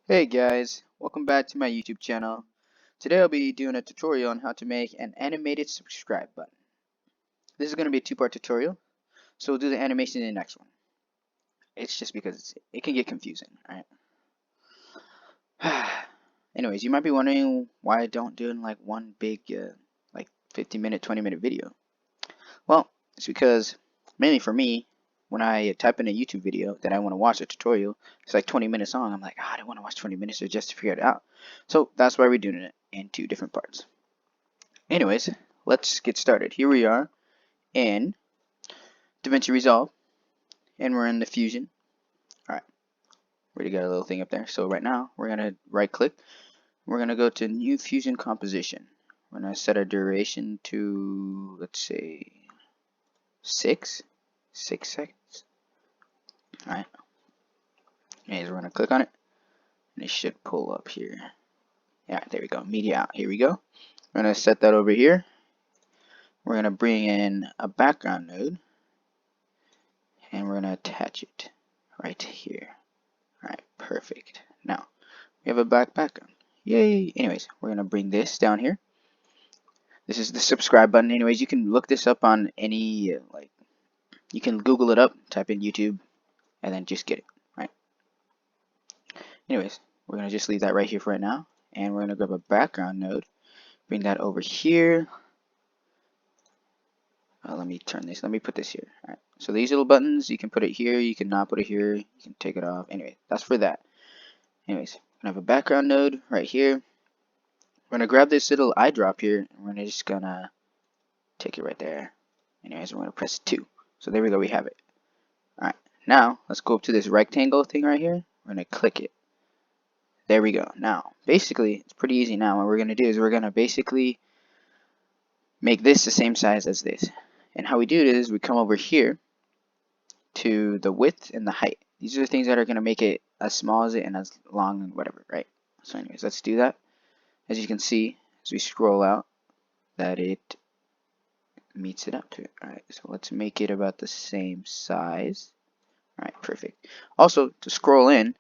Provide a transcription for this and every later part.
Hey guys, welcome back to my YouTube channel. Today I'll be doing a tutorial on how to make an animated subscribe button. This is going to be a two-part tutorial, so we'll do the animation in the next one. It's just because it can get confusing, alright? Anyways, you might be wondering why I don't do it in like one big, like 15-minute, 20-minute video. Well, it's because, mainly for me, when I type in a YouTube video that I want to watch a tutorial, it's like 20 minutes long. I'm like, I don't want to watch 20 minutes just to figure it out. So that's why we're doing it in two different parts. Anyways, let's get started. Here we are in DaVinci Resolve, and we're in the Fusion. Alright, already got a little thing up there. So right now, we're going to right click. We're going to go to New Fusion Composition. We're going to set our duration to, let's say, 6 seconds. Alright. Anyways, we're going to click on it, and it should pull up here. Yeah, there we go. Media out. Here we go. We're going to set that over here. We're going to bring in a background node, and we're going to attach it right here. Alright, perfect. Now, we have a background. Yay! Anyways, we're going to bring this down here. This is the subscribe button. Anyways, you can look this up on any, you can Google it up, type in YouTube, and then just get it, right? Anyways, we're going to just leave that right here for right now. And we're going to grab a background node, bring that over here. Let me turn this, let me put this here. Alright, so these little buttons, you can put it here, you can not put it here, you can take it off. Anyway, that's for that. Anyways, we're going to have a background node right here. We're going to grab this little eyedrop here, and we're just going to take it right there. Anyways, we're going to press 2. So there we go, we have it. Alright, now let's go up to this rectangle thing right here. We're going to click it. There we go. Now, basically, it's pretty easy now. What we're going to do is we're going to basically make this the same size as this. And how we do it is we come over here to the width and the height. These are the things that are going to make it as small as it and as long and whatever, right? So anyways, let's do that. As you can see, as we scroll out, that it meets it up to it. Alright, so let's make it about the same size. Alright, perfect. Also, to scroll in,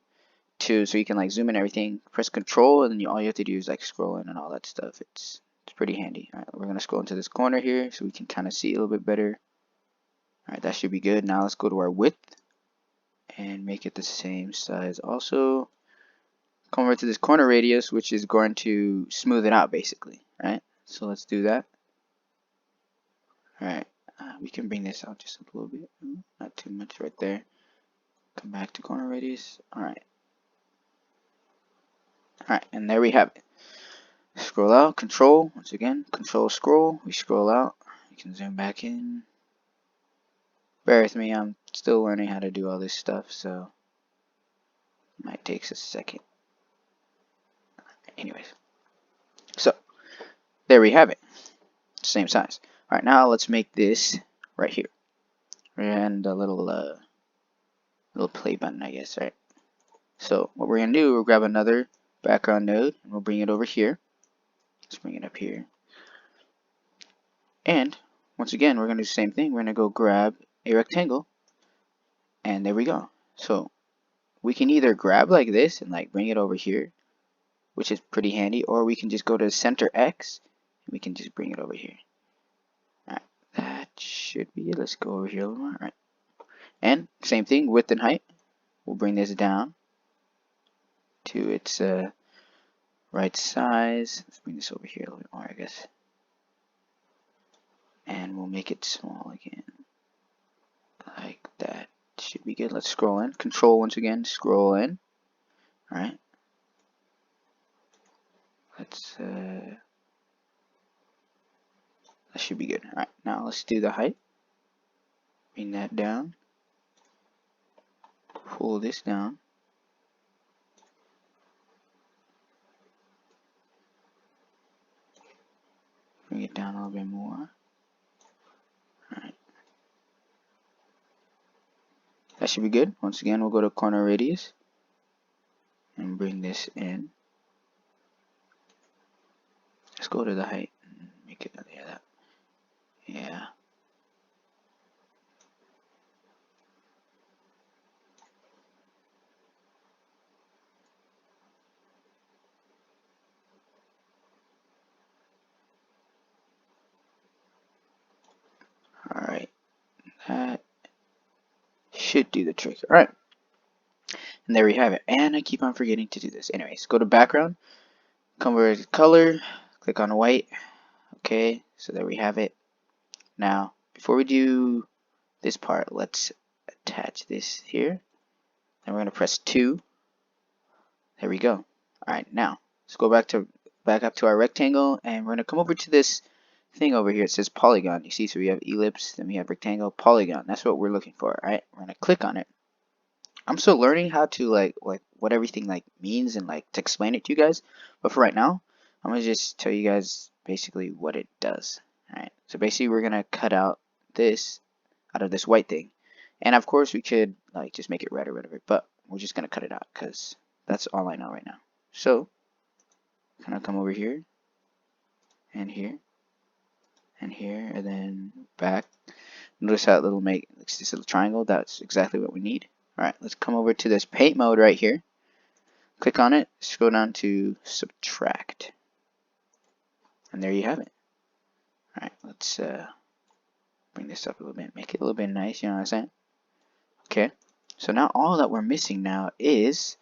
so you can like zoom in everything, press Control, and then all you have to do is like scroll in and all that stuff. It's pretty handy. Alright, we're going to scroll into this corner here so we can kind of see a little bit better. Alright, that should be good. Now let's go to our width and make it the same size also. Come over to this corner radius, which is going to smooth it out basically, right? So let's do that. Alright, we can bring this out just a little bit, not too much right there. Come back to corner radius. Alright, and there we have it. Scroll out, Control, once again, Control scroll. We scroll out, we can zoom back in. Bear with me, I'm still learning how to do all this stuff, so it might take a second. Anyways, so there we have it, same size. Alright, now let's make this right here, and a little play button, I guess, right? So what we're gonna do, we'll grab another background node, and we'll bring it over here. Let's bring it up here, and once again, we're gonna do the same thing. We're gonna go grab a rectangle, and there we go. So we can either grab like this and like bring it over here, which is pretty handy, or we can just go to center X and we can just bring it over here. Alright, that should be it. Let's go over here a little more. Alright, and same thing, width and height. We'll bring this down to its right size. Let's bring this over here a little bit more, I guess, and we'll make it small again like that. Should be good. Let's scroll in. Control once again, scroll in. Alright, let's that should be good. Alright, now let's do the height. Bring that down. Pull this down. Bring it down a little bit more. Alright, that should be good. Once again, we'll go to corner radius and bring this in. Let's go to the height and make it, yeah, that. Yeah. That should do the trick. Alright, and there we have it. And I keep on forgetting to do this. Anyways, go to background, come over to color, click on white. Okay, so there we have it. Now, before we do this part, let's attach this here. And we're going to press 2. There we go. Alright, now, let's go back up to our rectangle, and we're going to come over to this thing over here. It says polygon. You see, so we have ellipse, then we have rectangle, polygon. That's what we're looking for. Alright, we're going to click on it. I'm still learning how to like what everything like means and like to explain it to you guys. But for right now, I'm gonna just tell you guys basically what it does. Alright, so basically we're gonna cut out this out of this white thing, and of course we could like just make it red or whatever, but we're just gonna cut it out because that's all I know right now. So kind of come over here and here and here and then back. Notice how it'll make this little triangle. That's exactly what we need. Alright, let's come over to this paint mode right here. Click on it, scroll down to subtract. And there you have it. Alright, let's bring this up a little bit, make it a little bit nice, you know what I'm saying? Okay, so now all that we're missing now is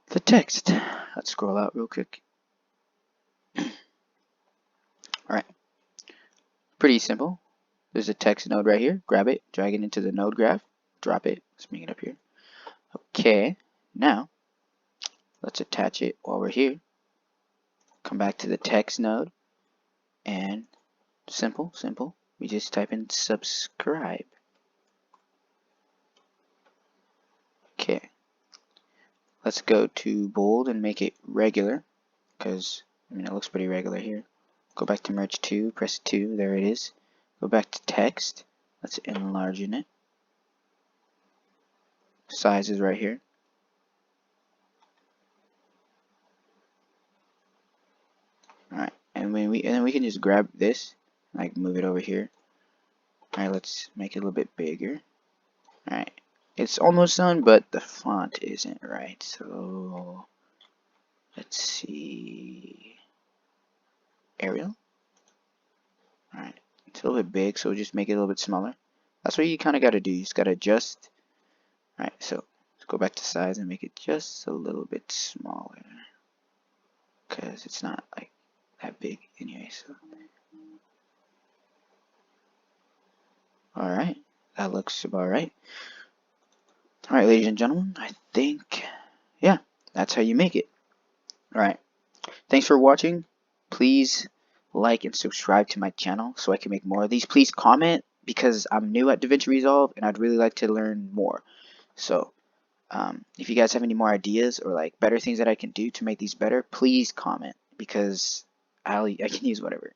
the text. Let's scroll out real quick. Alright, pretty simple. There's a text node right here. Grab it, drag it into the node graph, drop it. Let's bring it up here. Okay, now let's attach it while we're here. Come back to the text node, and simple. We just type in subscribe. Okay, let's go to bold and make it regular, because I mean it looks pretty regular here. Go back to merge 2, press 2, there it is. Go back to text, let's enlarge it. Size is right here. Alright, and then we can just grab this, like move it over here. Alright, let's make it a little bit bigger. Alright, it's almost done, but the font isn't right, so let's see. Arial. Alright, it's a little bit big, so we'll just make it a little bit smaller. That's what you kind of got to do. You just got to adjust. Alright, so let's go back to size and make it just a little bit smaller, because it's not like that big anyway. So alright, that looks about right. Alright, ladies and gentlemen, I think, yeah, that's how you make it. Alright, thanks for watching. Please like and subscribe to my channel so I can make more of these. Please comment, because I'm new at DaVinci Resolve and I'd really like to learn more. So if you guys have any more ideas or like better things that I can do to make these better, please comment, because I can use whatever.